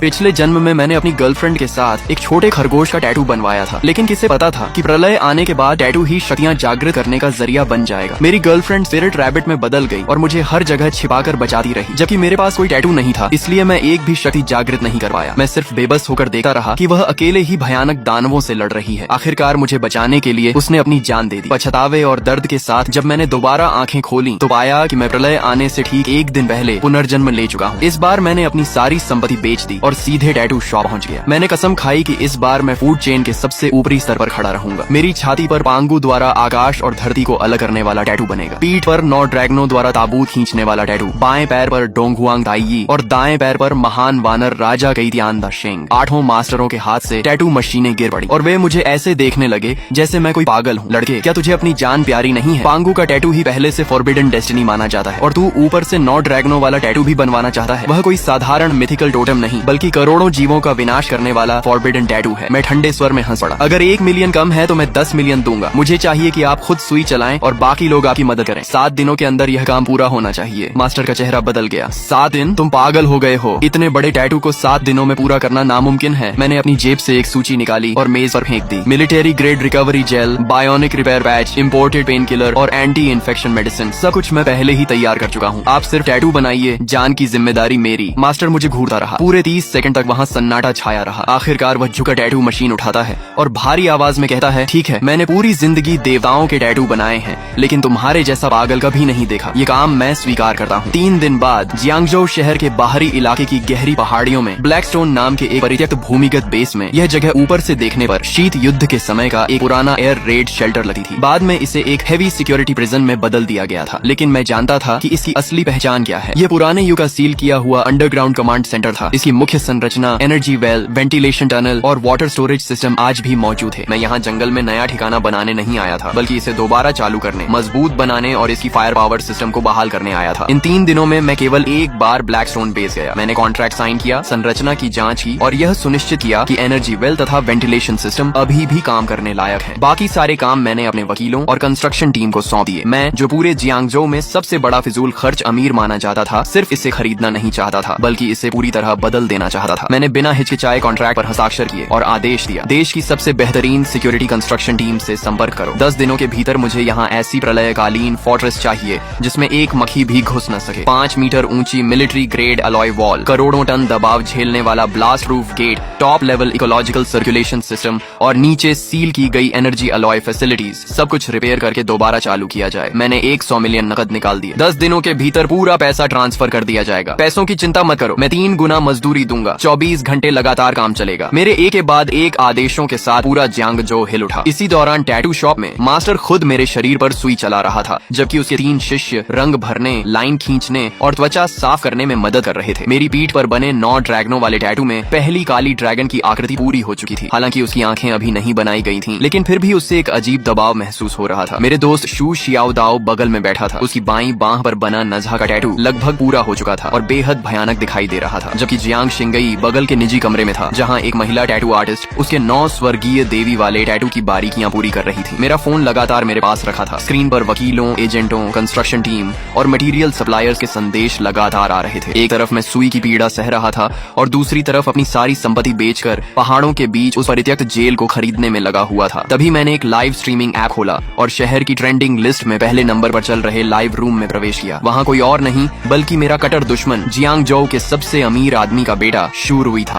पिछले जन्म में मैंने अपनी गर्लफ्रेंड के साथ एक छोटे खरगोश का टैटू बनवाया था, लेकिन किसे पता था कि प्रलय आने के बाद टैटू ही शक्तियाँ जागृत करने का जरिया बन जाएगा। मेरी गर्लफ्रेंड स्पिरिट रैबिट में बदल गई और मुझे हर जगह छिपाकर बचाती रही, जबकि मेरे पास कोई टैटू नहीं था, इसलिए मैं एक भी शक्ति जागृत नहीं कर पाया। मैं सिर्फ बेबस होकर देखता रहा कि वह अकेले ही भयानक दानवों से लड़ रही है। आखिरकार मुझे बचाने के लिए उसने अपनी जान दे दी। पछतावे और दर्द के साथ जब मैंने दोबारा आंखें खोली तो पाया कि मैं प्रलय आने से ठीक एक दिन पहले पुनर्जन्म ले चुका हूँ। इस बार मैंने अपनी सारी संपत्ति बेच दी और सीधे टैटू शॉप पहुंच गया। मैंने कसम खाई कि इस बार मैं फूड चेन के सबसे ऊपरी स्तर पर खड़ा रहूंगा। मेरी छाती पर पांगु द्वारा आकाश और धरती को अलग करने वाला टैटू बनेगा। पीठ पर 9 ड्रैगनों द्वारा ताबूत खींचने वाला टैटू। बाएं पैर पर डोंगहुआंग दाइयी और दाएं पैर पर महान वानर राजा कैतियान द शेंग। 8 मास्टरों के हाथ से टैटू मशीनें गिर पड़ी और वे मुझे ऐसे देखने लगे जैसे मैं कोई पागल हूँ। लड़के, क्या तुझे अपनी जान प्यारी नहीं है? पांगु का टैटू ही पहले से फॉरबिडन डेस्टिनी माना जाता है और तू ऊपर से 9 ड्रैगनों वाला टैटू भी बनवाना चाहता है। वह कोई साधारण मिथिकल टोटम नहीं, बल्कि करोड़ों जीवों का विनाश करने वाला फॉरबिडन टैटू है। मैं ठंडे स्वर में हंस पड़ा। अगर 1 मिलियन कम है तो मैं 10 मिलियन दूंगा। मुझे चाहिए कि आप खुद सुई चलाएं और बाकी लोग आपकी मदद करें। 7 दिनों के अंदर यह काम पूरा होना चाहिए। मास्टर का चेहरा बदल गया। 7 दिन? तुम पागल हो गए हो। इतने बड़े टैटू को 7 दिनों में पूरा करना नामुमकिन है। मैंने अपनी जेब से एक सूची निकाली और मेज पर फेंक दी। Military grade recovery gel, bionic repair patch, imported painkiller और एंटी इन्फेक्शन मेडिसिन, सब कुछ मैं पहले ही तैयार कर चुका हूँ। आप सिर्फ टैटू बनाइए, जान की जिम्मेदारी मेरी। मास्टर मुझे घूरता रहा। पूरे 30 सेकंड तक वहाँ सन्नाटा छाया रहा। आखिरकार वह झुका टैटू मशीन उठाता है और भारी आवाज में कहता है, ठीक है, मैंने पूरी जिंदगी देवताओं के टैटू बनाए हैं, लेकिन तुम्हारे जैसा पागल कभी नहीं देखा। ये काम मैं स्वीकार करता हूँ। 3 दिन बाद जियांगजो शहर के बाहरी इलाके की गहरी पहाड़ियों में ब्लैकस्टोन नाम के एक परित्यक्त भूमिगत बेस में, यह जगह ऊपर से देखने पर शीत युद्ध के समय का एक पुराना एयर रेड शेल्टर लगती थी। बाद में इसे एक हेवी सिक्योरिटी प्रिजन में बदल दिया गया था, लेकिन मैं जानता था कि इसकी असली पहचान क्या है। यह पुराने युग का सील किया हुआ अंडरग्राउंड कमांड सेंटर था। इसकी मुख्य संरचना, एनर्जी वेल, वेंटिलेशन टनल और वाटर स्टोरेज सिस्टम आज भी मौजूद है। मैं यहाँ जंगल में नया ठिकाना बनाने नहीं आया था, बल्कि इसे दोबारा चालू करने, मजबूत बनाने और इसकी फायर पावर सिस्टम को बहाल करने आया था। इन 3 दिनों में मैं केवल एक बार ब्लैकस्टोन बेस गया। मैंने कॉन्ट्रैक्ट साइन किया, संरचना की जांच की और यह सुनिश्चित किया कि एनर्जी वेल तथा वेंटिलेशन सिस्टम अभी भी काम करने लायक है। बाकी सारे काम मैंने अपने वकीलों और कंस्ट्रक्शन टीम को सौंप दिए। मैं, जो पूरे जियांगजो में सबसे बड़ा फिजूल खर्च अमीर माना जाता था, सिर्फ इसे खरीदना नहीं चाहता था, बल्कि इसे पूरी तरह बदल देना चाहता था। मैंने बिना हिचकिचाए कॉन्ट्रैक्ट पर हस्ताक्षर किए और आदेश दिया, देश की सबसे बेहतरीन सिक्योरिटी कंस्ट्रक्शन टीम से संपर्क करो। 10 दिनों के भीतर मुझे यहाँ ऐसी प्रलयकालीन फोर्ट्रेस चाहिए जिसमें एक मक्खी भी घुस न सके। 5 मीटर ऊंची मिलिट्री ग्रेड अलॉय वॉल, करोड़ों टन दबाव झेलने वाला blast proof gate, top level ecological circulation system और नीचे सील की गई एनर्जी अलॉय फैसिलिटीज, सब कुछ रिपेयर करके दोबारा चालू किया जाए। मैंने 100 मिलियन नकद निकाल दिए। 10 दिनों के भीतर पूरा पैसा ट्रांसफर कर दिया जाएगा। पैसों की चिंता मत करो, मैं 3 गुना मजदूरी दूंगा। 24 घंटे लगातार काम चलेगा। मेरे एक के बाद एक आदेशों के साथ पूरा जियांगजो हिल उठा। इसी दौरान टैटू शॉप में मास्टर खुद मेरे शरीर पर सुई चला रहा था, जबकि उसके 3 शिष्य रंग भरने, लाइन खींचने और त्वचा साफ करने में मदद कर रहे थे। मेरी पीठ पर बने 9 ड्रैगनों वाले टैटू में पहली काली ड्रैगन की आकृति पूरी हो चुकी थी। हालांकि उसकी आंखें अभी नहीं बनाई गई थीं, लेकिन फिर भी उससे एक अजीब दबाव महसूस हो रहा था। मेरे दोस्त शू शियाओ दाओ बगल में बैठा था। उसकी बाईं बांह पर बना नज़ा का टैटू लगभग पूरा हो चुका था और बेहद भयानक दिखाई दे रहा था, जबकि जियांग शिंगई बगल के निजी कमरे में था, जहाँ एक महिला टैटू आर्टिस्ट उसके 9 स्वर्गीय देवी वाले टैटू की बारीकियां पूरी कर रही थी। मेरा फोन लगातार मेरे पास रखा था। स्क्रीन पर वकीलों, एजेंटों, कंस्ट्रक्शन टीम और मटेरियल सप्लायर्स के संदेश लगातार आ रहे थे। एक तरफ मैं सुई की पीड़ा सह रहा था और दूसरी तरफ अपनी सारी संपत्ति बेचकर पहाड़ों के बीच उस परित्यक्त जेल को खरीदने में लगा हुआ था। तभी मैंने एक लाइव स्ट्रीमिंग ऐप खोला और शहर की ट्रेंडिंग लिस्ट में पहले नंबर पर चल रहे लाइव रूम में प्रवेश किया। वहाँ कोई और नहीं बल्कि मेरा कट्टर दुश्मन जियांगजो के सबसे अमीर आदमी का बेटा शू रुई था।